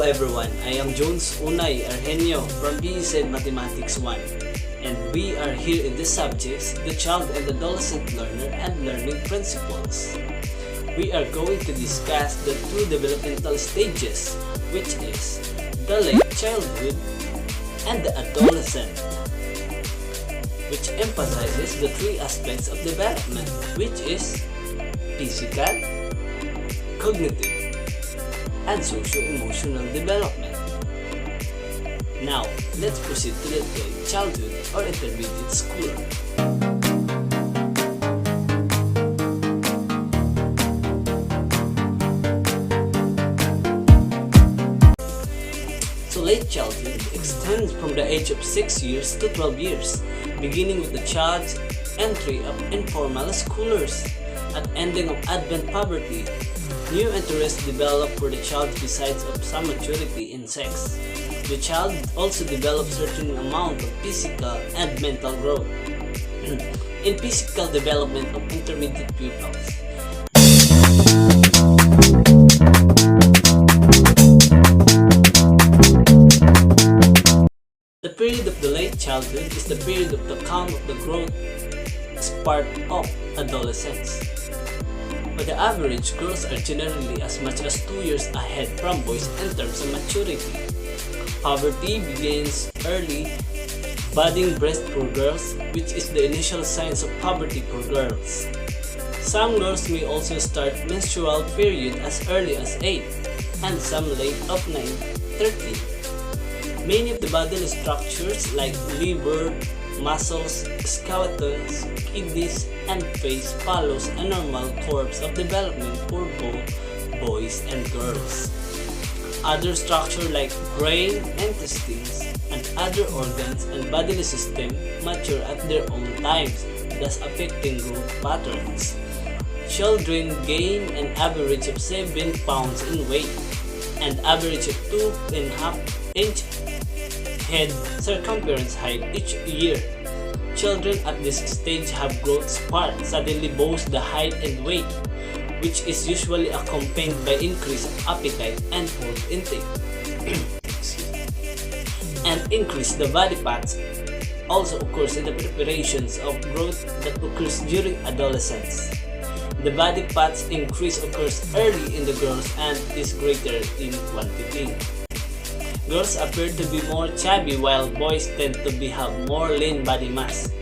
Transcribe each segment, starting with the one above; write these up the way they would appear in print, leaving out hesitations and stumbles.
everyone, I am Jones U ARGENIO from Bsed Mathematics-1, and we are here in the subjects the child and adolescent learner and learning principles. We are going to discuss the two developmental stages, which is the late childhood and the adolescent, which emphasizes the three aspects of development, which is physical, cognitive, and socio-emotional development. Now, let's proceed to the late childhood or intermediate schooler. So late childhood extends from the age of 6 years to 12 years, beginning with the child's entry of informal schoolers. At ending of advent puberty, new interests develop for the child besides of some maturity in sex. The child also develops certain amount of physical and mental growth. In physical development of intermediate pupils, the period of the late childhood is the period of the calm of the growth as part of adolescence. But the average, girls are generally as much as 2 years ahead from boys in terms of maturity. Puberty begins early, budding breast for girls, which is the initial signs of puberty for girls. Some girls may also start menstrual period as early as 8, and some late of 9, 13. Many of the bodily structures like liver, muscles, skeletons, kidneys, and face follows a normal course of development for both boys and girls. Other structures like brain, intestines, and other organs and bodily system mature at their own times, thus affecting growth patterns. Children gain an average of 7 pounds in weight and average of 2.5 inch head circumference height each year. Children at this stage have growth spurt suddenly both the height and weight, which is usually accompanied by increase of appetite and food intake. And increase the body fats also occurs in the preparations of growth that occurs during adolescence. The body fats increase occurs early in the girls and is greater in quantity. Girls appear to be more chubby while boys tend to have more lean body mass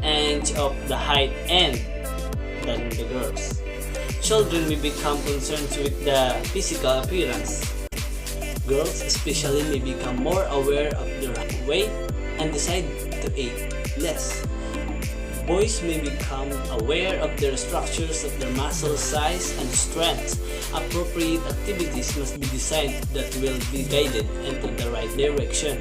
and of the height end than the girls. Children may become concerned with the physical appearance. Girls especially may become more aware of their weight and decide to eat less. Boys may become aware of their structures of their muscle size and strength. Appropriate activities must be designed that will be guided into the right direction.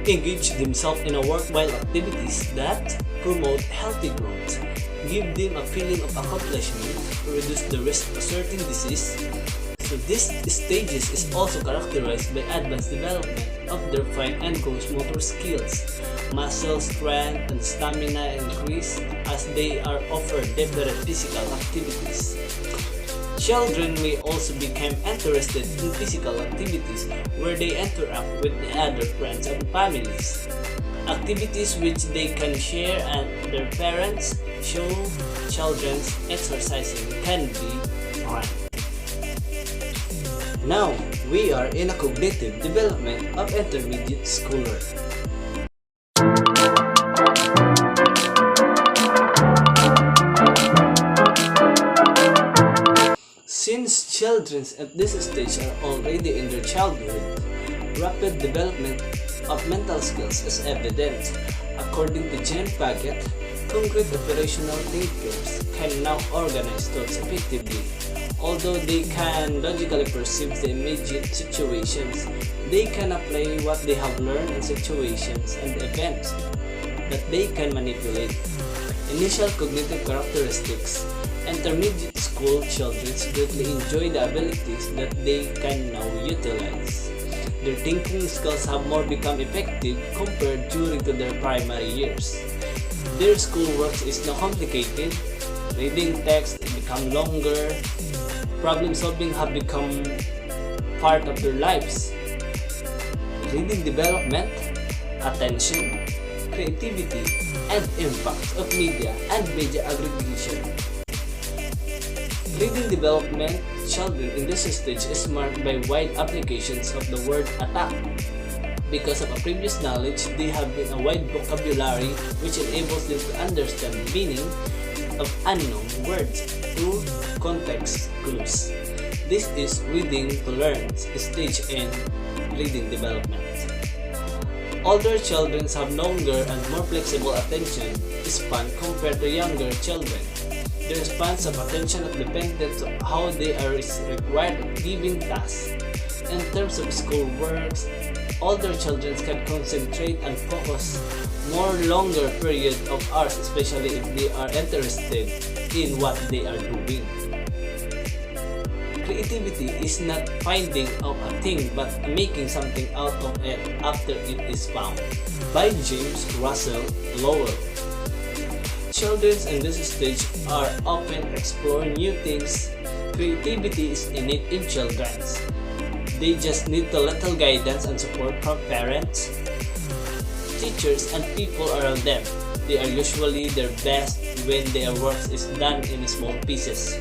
Engage themselves in a worthwhile activities that promote healthy growth. Give them a feeling of accomplishment to reduce the risk of certain disease. So this stages is also characterized by advanced development of their fine and gross motor skills. Muscle strength and stamina increase as they are offered different physical activities. Children may also become interested in physical activities where they interact with the other friends and families. Activities which they can share and their parents show children's exercising can be fun. Now, we are in a cognitive development of intermediate schooler. Since children at this stage are already in their childhood, rapid development of mental skills is evident. According to Jean Paget, concrete operational thinkers can now organize thoughts effectively. Although they can logically perceive the immediate situations, they can apply what they have learned in situations and events that they can manipulate. Initial cognitive characteristics. Intermediate school children greatly enjoy the abilities that they can now utilize. Their thinking skills have more become effective compared during to their primary years. Their schoolwork is now complicated, reading text become longer, problem solving have become part of their lives. Reading development, attention, creativity, and impact of media and media aggregation. Reading development, children in this stage is marked by wide applications of the word attack. Because of a previous knowledge, they have a wide vocabulary which enables them to understand the meaning of unknown words through context clues. This is reading to learn stage in reading development. Older children have longer and more flexible attention span compared to younger children. Their spans of attention are dependent on how they are required of given tasks. In terms of school works, older children can concentrate and focus more longer period of hours, especially if they are interested in what they are doing. Creativity is not finding out a thing but making something out of it after it is found. By James Russell Lowell. Children in this stage are often exploring new things. Creativity is innate in children. They just need a little guidance and support from parents, teachers, and people around them. They are usually their best when their work is done in small pieces.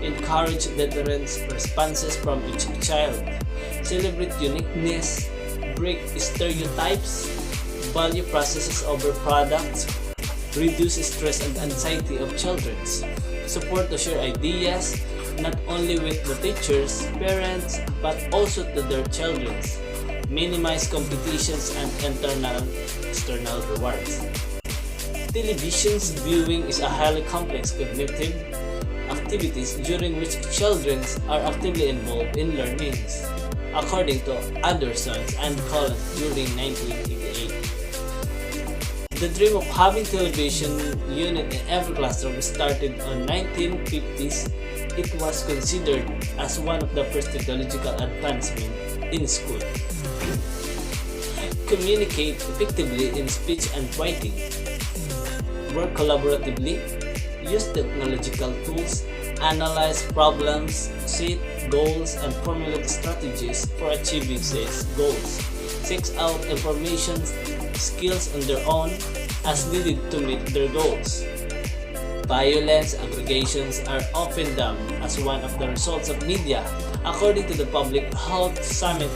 Encourage different responses from each child. Celebrate uniqueness. Break stereotypes. Value processes over products. Reduce stress and anxiety of children. Support to share ideas, not only with the teachers, parents, but also to their children. Minimize competitions and external rewards. Television's viewing is a highly complex cognitive activities during which children are actively involved in learning, according to Anderson and Collins during 1988. The dream of having television unit in every classroom started in 1950s. It was considered as one of the first technological advancements in school. Communicate effectively in speech and writing. Work collaboratively. Use technological tools. Analyze problems. Set goals and formulate strategies for achieving these goals. Seek out information skills on their own as needed to meet their goals. Violence aggregations are often dubbed as one of the results of media, according to the Public Health Summit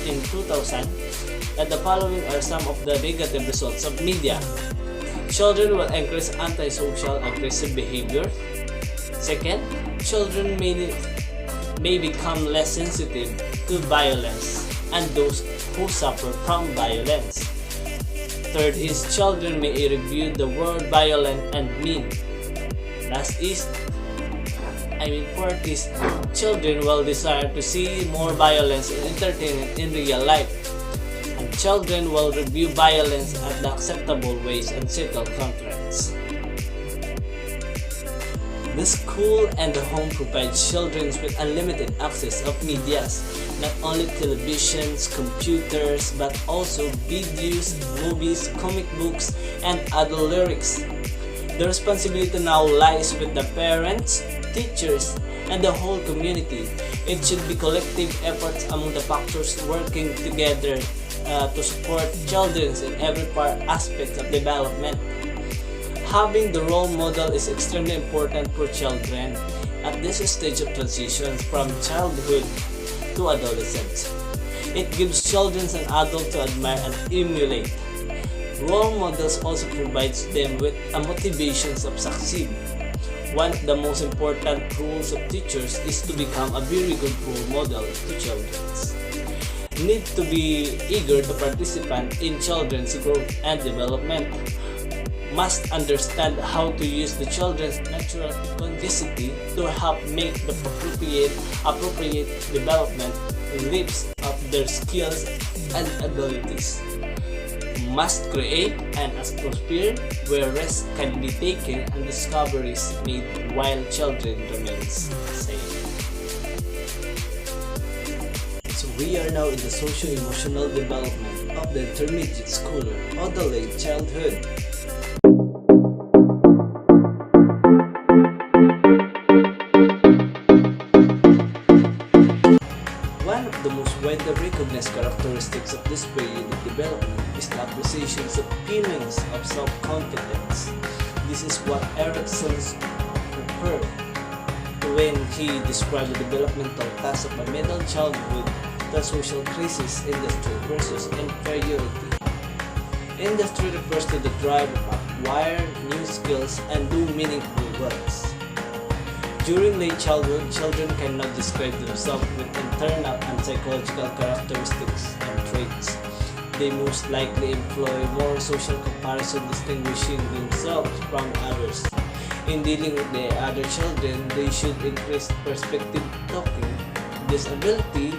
in 2000, and the following are some of the negative results of media. Children will increase antisocial aggressive behavior. Second, children may become less sensitive to violence and those who suffer from violence. Third is children may review the word violent and mean. Fourth is children will desire to see more violence and entertainment in real life. And children will review violence at the acceptable ways and settle conflicts. The school and the home provide children with unlimited access of medias, not only televisions, computers, but also videos, movies, comic books, and adult lyrics. The responsibility now lies with the parents, teachers, and the whole community. It should be collective efforts among the factors working together to support children in every aspect of development. Having the role model is extremely important for children at this stage of transition from childhood to adolescence. It gives children and adults to admire and emulate. Role models also provides them with a motivation of succeed. One of the most important roles of teachers is to become a very good role model to children. Need to be eager to participate in children's growth and development. Must understand how to use the children's natural curiosity to help make the appropriate development leaps of their skills and abilities. Must create an atmosphere where rest can be taken and discoveries made while children remains safe. So we are now in the socio-emotional development of the intermediate schooler or the late childhood. One of the most widely recognized characteristics of this period of development is the acquisitions of feelings of self-confidence. This is what Erikson referred to when he described the developmental task of a middle childhood, the social crisis, industry versus inferiority. Industry refers to the drive to acquire new skills and do meaningful works. During late childhood, children cannot describe themselves with internal and psychological characteristics and traits. They most likely employ more social comparison, distinguishing themselves from others. In dealing with the other children, they should increase perspective talking. This ability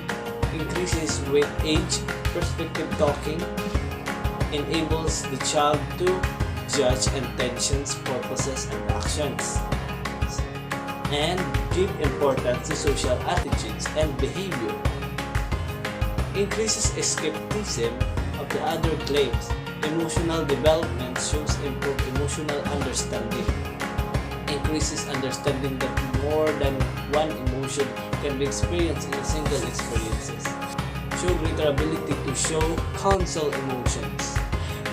increases with age. Perspective talking enables the child to judge intentions, purposes, and actions, and give importance to social attitudes and behavior. Increases skepticism of the other claims. Emotional development shows improved emotional understanding. Increases understanding that more than one emotion can be experienced in a single experiences. Show greater ability to show counsel emotions.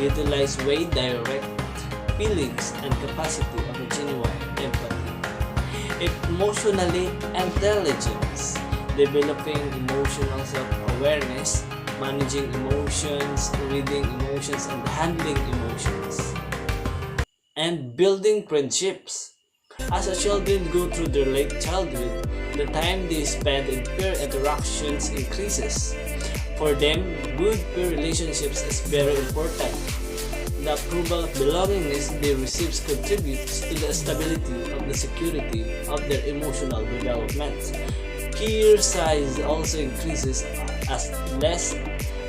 Utilize way direct feelings and capacity of a genuine empathy. Emotionally intelligence, developing emotional self-awareness, managing emotions, reading emotions, and handling emotions. And building friendships. As a children go through their late childhood, the time they spend in peer interactions increases. For them, good peer relationships is very important. The approval of belongingness they receive contributes to the stability of the security of their emotional development. Peer size also increases as less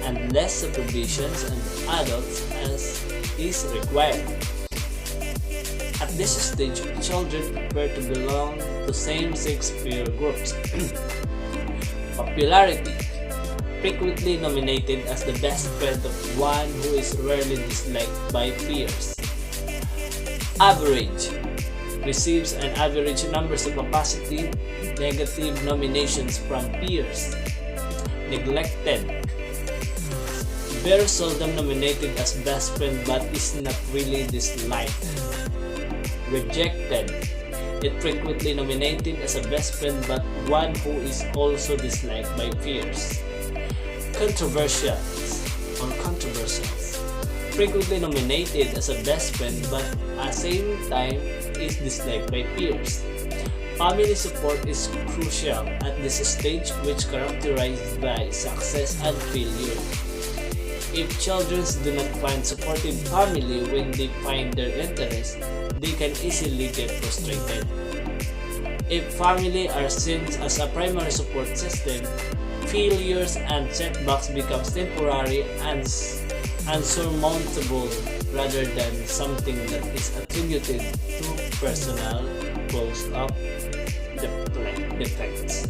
and less supervisions and adults as is required. At this stage, children prepare to belong to same-sex peer groups. Popularity. Frequently nominated as the best friend of one who is rarely disliked by peers. Average. Receives an average numbers of positive, negative nominations from peers. Neglected. Very seldom nominated as best friend but is not really disliked. Rejected. It frequently nominated as a best friend but one who is also disliked by peers. Controversials. Frequently nominated as a best friend but at the same time is disliked by peers. Family support is crucial at this stage, which characterized by success and failure. If children do not find supportive family when they find their interest, they can easily get frustrated. If family are seen as a primary support system, failures and setbacks becomes temporary and unsurmountable rather than something that is attributed to personal cause of defects.